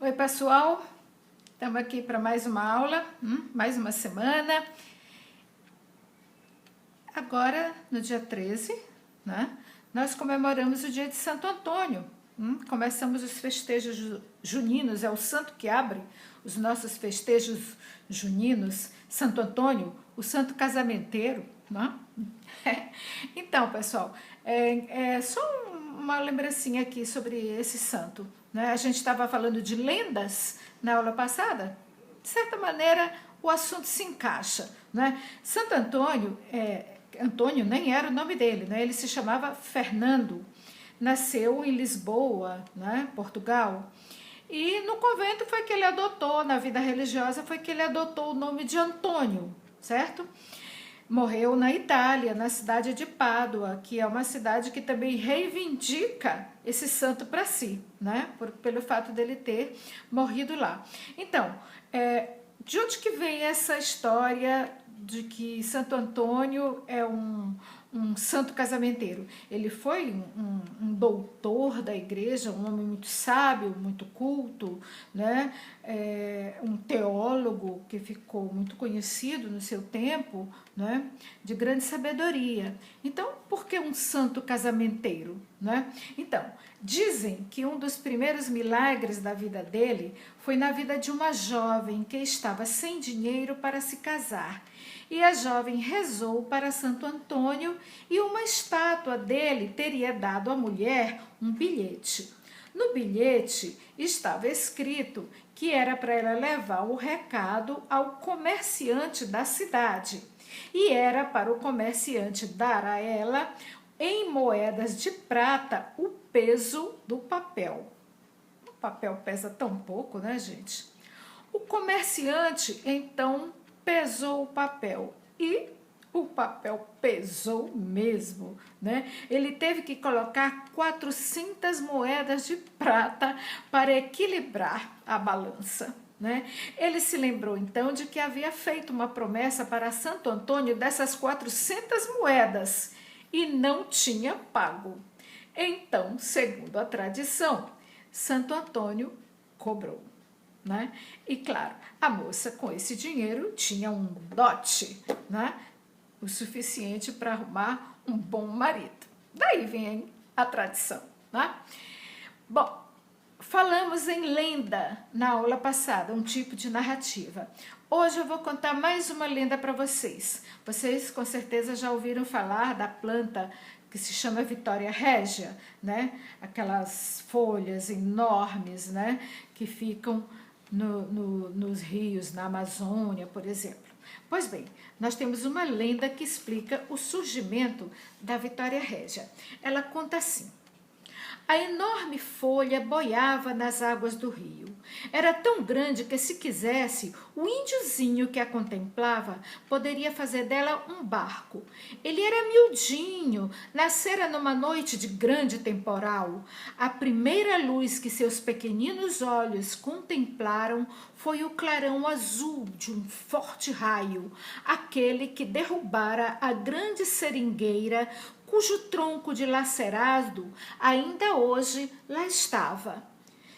Oi, pessoal, estamos aqui para mais uma aula, mais uma semana. Agora, no dia 13, né, nós comemoramos o dia de Santo Antônio. Começamos os festejos juninos, é o santo que abre os nossos festejos juninos, Santo Antônio, o santo casamenteiro, né? Então, pessoal, só uma lembrancinha aqui sobre esse santo, né? A gente estava falando de lendas na aula passada. De certa maneira, o assunto se encaixa, né? Santo Antônio, Antônio nem era o nome dele, né? Ele se chamava Fernando, nasceu em Lisboa, né? Portugal. E no convento foi que ele adotou, na vida religiosa, foi que ele adotou o nome de Antônio, certo? Morreu na Itália, na cidade de Pádua, que é uma cidade que também reivindica esse santo para si, né? Pelo fato dele ter morrido lá. Então, de onde que vem essa história de que Santo Antônio é um santo casamenteiro? Ele foi um doutor da igreja, um homem muito sábio, muito culto, né? Um teólogo que ficou muito conhecido no seu tempo, né? De grande sabedoria. Então, por que um santo casamenteiro, né? Então, dizem que um dos primeiros milagres da vida dele foi na vida de uma jovem que estava sem dinheiro para se casar. E a jovem rezou para Santo Antônio e uma estátua dele teria dado à mulher um bilhete. No bilhete estava escrito que era para ela levar o recado ao comerciante da cidade. E era para o comerciante dar a ela, em moedas de prata, o peso do papel. O papel pesa tão pouco, né, gente? O comerciante, então, pesou o papel e o papel pesou mesmo, né? Ele teve que colocar 400 moedas de prata para equilibrar a balança, né? Ele se lembrou então de que havia feito uma promessa para Santo Antônio dessas 400 moedas e não tinha pago. Então, segundo a tradição, Santo Antônio cobrou, né? E claro, a moça com esse dinheiro tinha um dote, né? O suficiente para arrumar um bom marido. Daí vem a tradição, né? Bom, falamos em lenda na aula passada, um tipo de narrativa. Hoje eu vou contar mais uma lenda para vocês. Vocês com certeza já ouviram falar da planta que se chama Vitória Régia, né? Aquelas folhas enormes, né? Que ficam nos rios, na Amazônia, por exemplo. Pois bem, nós temos uma lenda que explica o surgimento da Vitória Régia. Ela conta assim: a enorme folha boiava nas águas do rio. Era tão grande que, se quisesse, o índiozinho que a contemplava poderia fazer dela um barco. Ele era miudinho, nascera numa noite de grande temporal. A primeira luz que seus pequeninos olhos contemplaram foi o clarão azul de um forte raio, aquele que derrubara a grande seringueira cujo tronco dilacerado ainda hoje lá estava.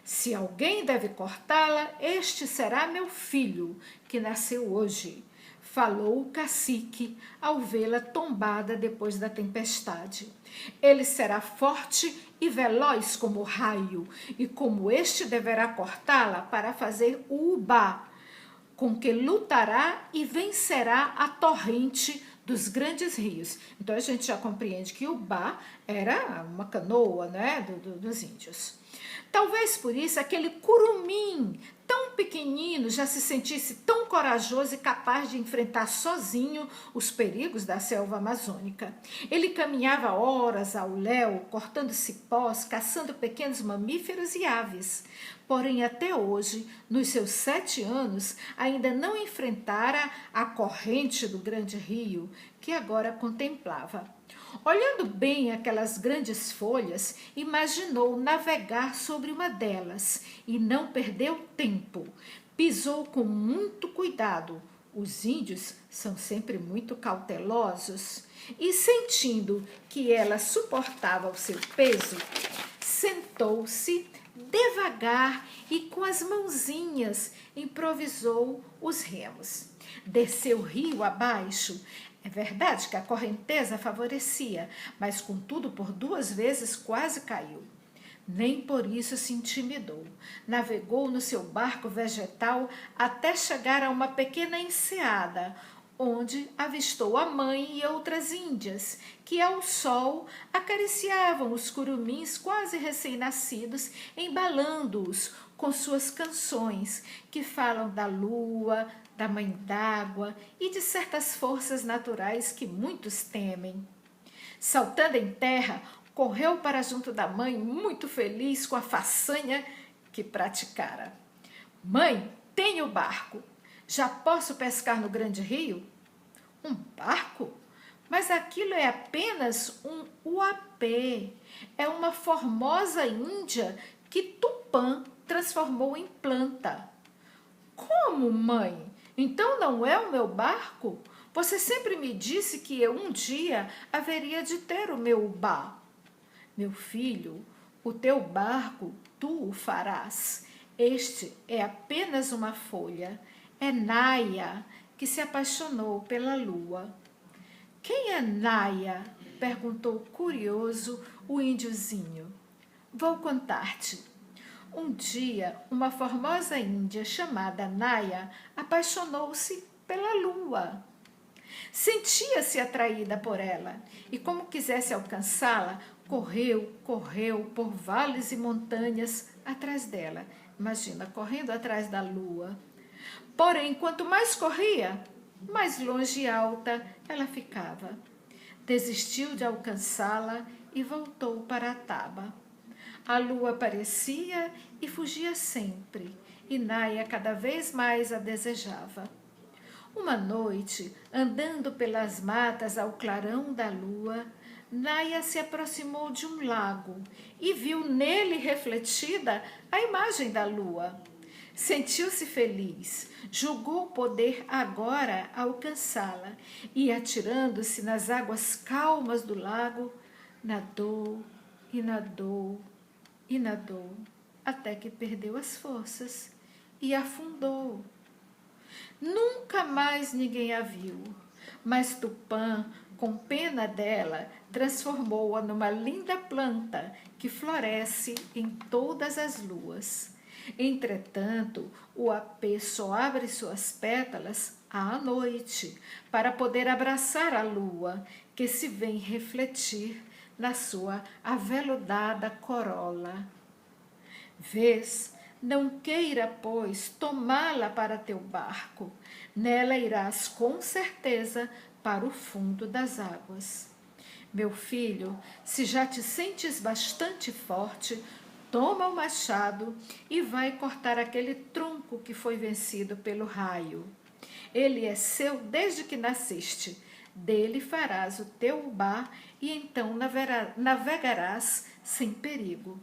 Se alguém deve cortá-la, este será meu filho, que nasceu hoje, falou o cacique ao vê-la tombada depois da tempestade. Ele será forte e veloz como o raio, e como este deverá cortá-la para fazer o ubá, com que lutará e vencerá a torrente dos grandes rios. Então a gente já compreende que o ubá era uma canoa, né, dos índios. Talvez por isso aquele curumim tão pequenino já se sentisse tão corajoso e capaz de enfrentar sozinho os perigos da selva amazônica. Ele caminhava horas ao léu, cortando cipós, caçando pequenos mamíferos e aves. Porém, até hoje, nos seus 7 anos, ainda não enfrentara a corrente do grande rio, que agora contemplava. Olhando bem aquelas grandes folhas, imaginou navegar sobre uma delas e não perdeu tempo. Pisou com muito cuidado. Os índios são sempre muito cautelosos. E sentindo que ela suportava o seu peso, sentou-se, devagar e com as mãozinhas improvisou os remos. Desceu rio abaixo. É verdade que a correnteza favorecia, mas contudo por 2 vezes quase caiu. Nem por isso se intimidou. Navegou no seu barco vegetal até chegar a uma pequena enseada, onde avistou a mãe e outras índias, que ao sol acariciavam os curumins quase recém-nascidos, embalando-os com suas canções, que falam da lua, da mãe d'água e de certas forças naturais que muitos temem. Saltando em terra, correu para junto da mãe, muito feliz com a façanha que praticara. Mãe, tenho barco. Já posso pescar no grande rio? Um barco? Mas aquilo é apenas um uapê. É uma formosa índia que Tupã transformou em planta. Como, mãe? Então não é o meu barco? Você sempre me disse que eu um dia haveria de ter o meu ubá. Meu filho, o teu barco tu o farás. Este é apenas uma folha. É Naia, que se apaixonou pela lua. Quem é Naia? Perguntou curioso o índiozinho. Vou contar-te. Um dia, uma formosa índia chamada Naia apaixonou-se pela lua. Sentia-se atraída por ela e, como quisesse alcançá-la, correu por vales e montanhas atrás dela. Imagina, correndo atrás da lua. Porém, quanto mais corria, mais longe e alta ela ficava. Desistiu de alcançá-la e voltou para a taba. A lua aparecia e fugia sempre, e Naia cada vez mais a desejava. Uma noite, andando pelas matas ao clarão da lua, Naia se aproximou de um lago e viu nele refletida a imagem da lua. Sentiu-se feliz, julgou poder agora alcançá-la e, atirando-se nas águas calmas do lago, nadou e nadou e nadou, até que perdeu as forças e afundou. Nunca mais ninguém a viu, mas Tupã, com pena dela, transformou-a numa linda planta que floresce em todas as luas. Entretanto, o apê só abre suas pétalas à noite, para poder abraçar a lua, que se vem refletir na sua aveludada corola. Vês, não queira, pois, tomá-la para teu barco. Nela irás com certeza para o fundo das águas. Meu filho, se já te sentes bastante forte, toma o machado e vai cortar aquele tronco que foi vencido pelo raio. Ele é seu desde que nasceste. Dele farás o teu ubá e então navegarás sem perigo.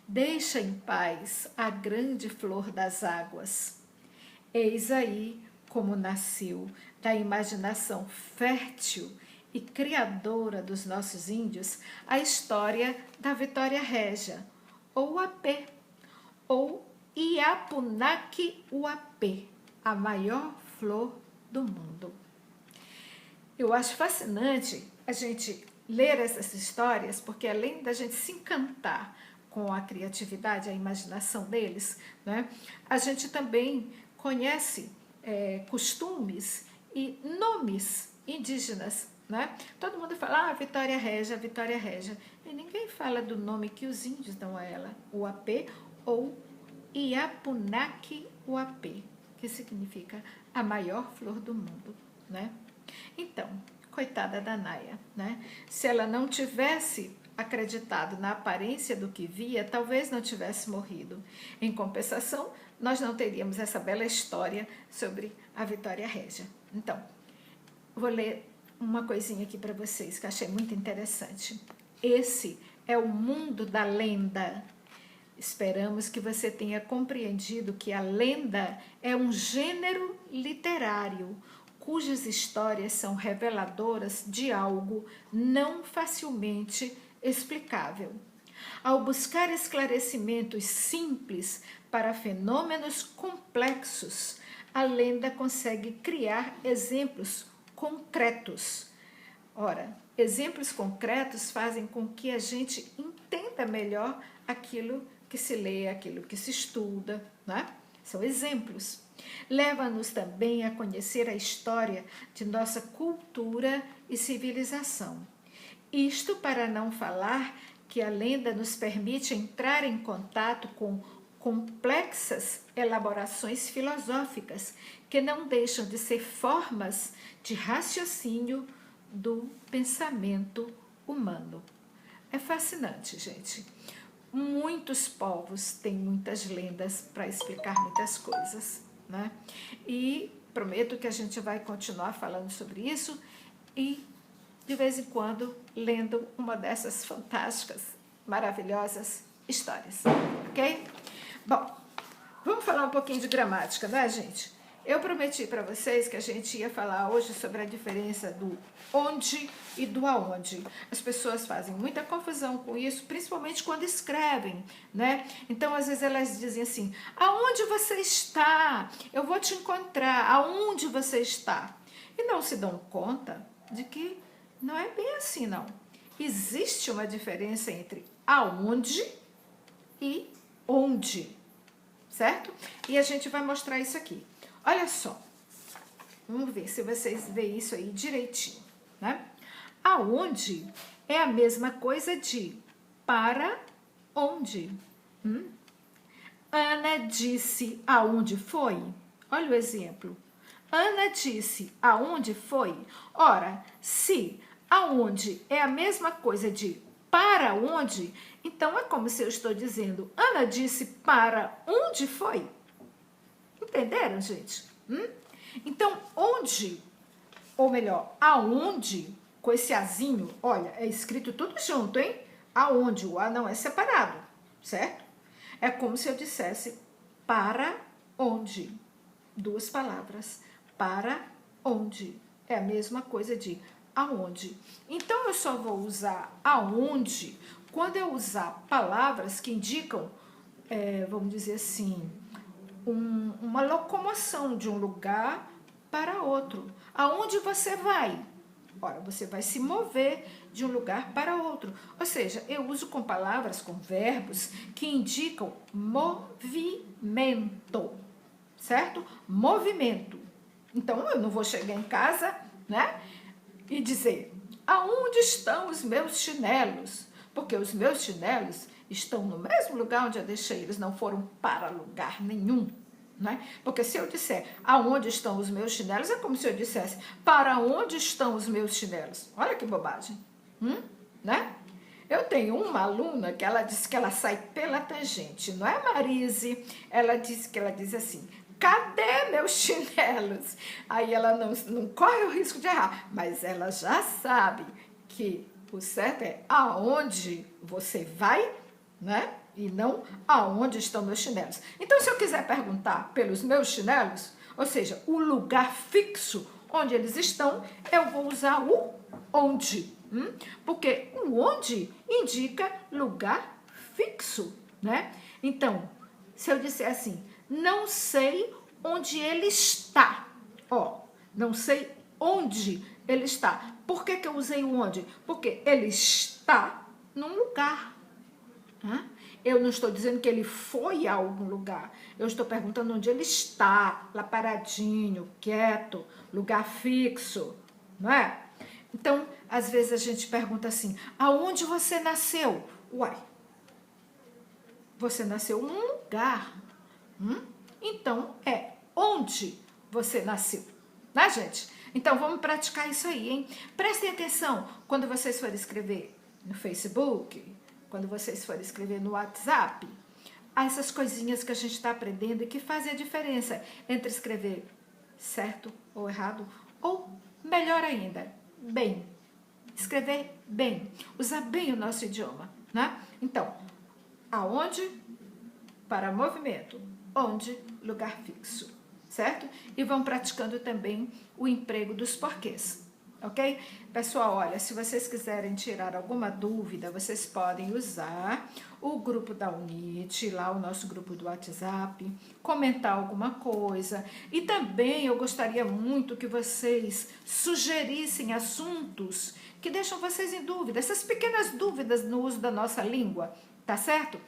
Deixa em paz a grande flor das águas. Eis aí como nasceu da imaginação fértil e criadora dos nossos índios a história da Vitória Régia, ou Uapê, ou Iapunaque Uapê, a maior flor do mundo. Eu acho fascinante a gente ler essas histórias, porque além da gente se encantar com a criatividade, a imaginação deles, né, a gente também conhece costumes e nomes indígenas. Né? Todo mundo fala, Vitória Régia, Vitória Régia. E ninguém fala do nome que os índios dão a ela, Uapê ou Iapunaque Uapê, que significa a maior flor do mundo. Né? Então, coitada da Naia, né? Se ela não tivesse acreditado na aparência do que via, talvez não tivesse morrido. Em compensação, nós não teríamos essa bela história sobre a Vitória Régia. Então, vou ler uma coisinha aqui para vocês que eu achei muito interessante. Esse é o mundo da lenda. Esperamos que você tenha compreendido que a lenda é um gênero literário, cujas histórias são reveladoras de algo não facilmente explicável. Ao buscar esclarecimentos simples para fenômenos complexos, a lenda consegue criar exemplos concretos. Ora, exemplos concretos fazem com que a gente entenda melhor aquilo que se lê, aquilo que se estuda, né? São exemplos. Leva-nos também a conhecer a história de nossa cultura e civilização. Isto para não falar que a lenda nos permite entrar em contato com complexas elaborações filosóficas que não deixam de ser formas de raciocínio do pensamento humano. É fascinante, gente. Muitos povos têm muitas lendas para explicar muitas coisas, né? E prometo que a gente vai continuar falando sobre isso e, de vez em quando, lendo uma dessas fantásticas, maravilhosas histórias, ok? Bom, vamos falar um pouquinho de gramática, né, gente? Eu prometi para vocês que a gente ia falar hoje sobre a diferença do onde e do aonde. As pessoas fazem muita confusão com isso, principalmente quando escrevem, né? Então, às vezes elas dizem assim, aonde você está? Eu vou te encontrar, aonde você está? E não se dão conta de que não é bem assim, não. Existe uma diferença entre aonde e onde, certo? E a gente vai mostrar isso aqui. Olha só, vamos ver se vocês veem isso aí direitinho, né? Aonde é a mesma coisa de para onde. Ana disse aonde foi? Olha o exemplo. Ana disse aonde foi? Ora, se aonde é a mesma coisa de para onde, então é como se eu estou dizendo Ana disse para onde foi? Entenderam, gente? Então, onde, ou melhor, aonde, com esse azinho, olha, é escrito tudo junto, hein? Aonde, o A não é separado, certo? É como se eu dissesse para onde. Duas palavras. Para onde. É a mesma coisa de aonde. Então, eu só vou usar aonde quando eu usar palavras que indicam, vamos dizer assim, uma locomoção de um lugar para outro. Aonde você vai? Ora, você vai se mover de um lugar para outro. Ou seja, eu uso com palavras, com verbos que indicam movimento, certo? Movimento. Então, eu não vou chegar em casa, né, e dizer, aonde estão os meus chinelos? Porque os meus chinelos estão no mesmo lugar onde eu deixei, eles não foram para lugar nenhum, né? Porque se eu disser aonde estão os meus chinelos, é como se eu dissesse para onde estão os meus chinelos. Olha que bobagem, né? Eu tenho uma aluna que ela disse que ela sai pela tangente, não é, Marise? Ela diz assim, cadê meus chinelos? Aí ela não corre o risco de errar, mas ela já sabe que o certo é aonde você vai, né? E não aonde estão meus chinelos. Então, se eu quiser perguntar pelos meus chinelos, ou seja, o lugar fixo onde eles estão, eu vou usar o onde. Porque o onde indica lugar fixo, né? Então, se eu disser assim, não sei onde ele está. Ó, não sei onde ele está. Por que eu usei o onde? Porque ele está num lugar. Eu não estou dizendo que ele foi a algum lugar. Eu estou perguntando onde ele está, lá paradinho, quieto, lugar fixo, não é? Então, às vezes a gente pergunta assim, aonde você nasceu? Uai, você nasceu num lugar. Então, é onde você nasceu, né, gente? Então, vamos praticar isso aí, hein? Prestem atenção quando vocês forem escrever no Facebook, quando vocês forem escrever no WhatsApp, essas coisinhas que a gente está aprendendo e que fazem a diferença entre escrever certo ou errado, ou, melhor ainda, bem. Escrever bem, usar bem o nosso idioma, né? Então, aonde, para movimento, onde, lugar fixo, certo? E vão praticando também o emprego dos porquês, ok? Pessoal, olha, se vocês quiserem tirar alguma dúvida, vocês podem usar o grupo da UNIT, lá o nosso grupo do WhatsApp, comentar alguma coisa. E também eu gostaria muito que vocês sugerissem assuntos que deixam vocês em dúvida, essas pequenas dúvidas no uso da nossa língua, tá certo?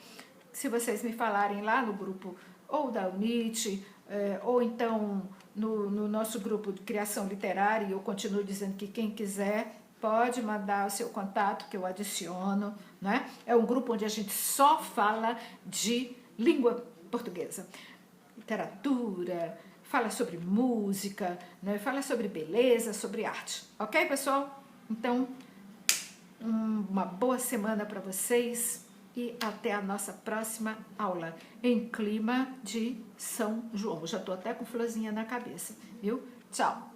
Se vocês me falarem lá no grupo ou da UNIT, ou então no nosso grupo de criação literária, e eu continuo dizendo que quem quiser pode mandar o seu contato que eu adiciono, né? É um grupo onde a gente só fala de língua portuguesa, literatura, fala sobre música, né? Fala sobre beleza, sobre arte, ok, pessoal? Então, uma boa semana para vocês e até a nossa próxima aula em clima de São João. Já estou até com florzinha na cabeça, viu? Tchau!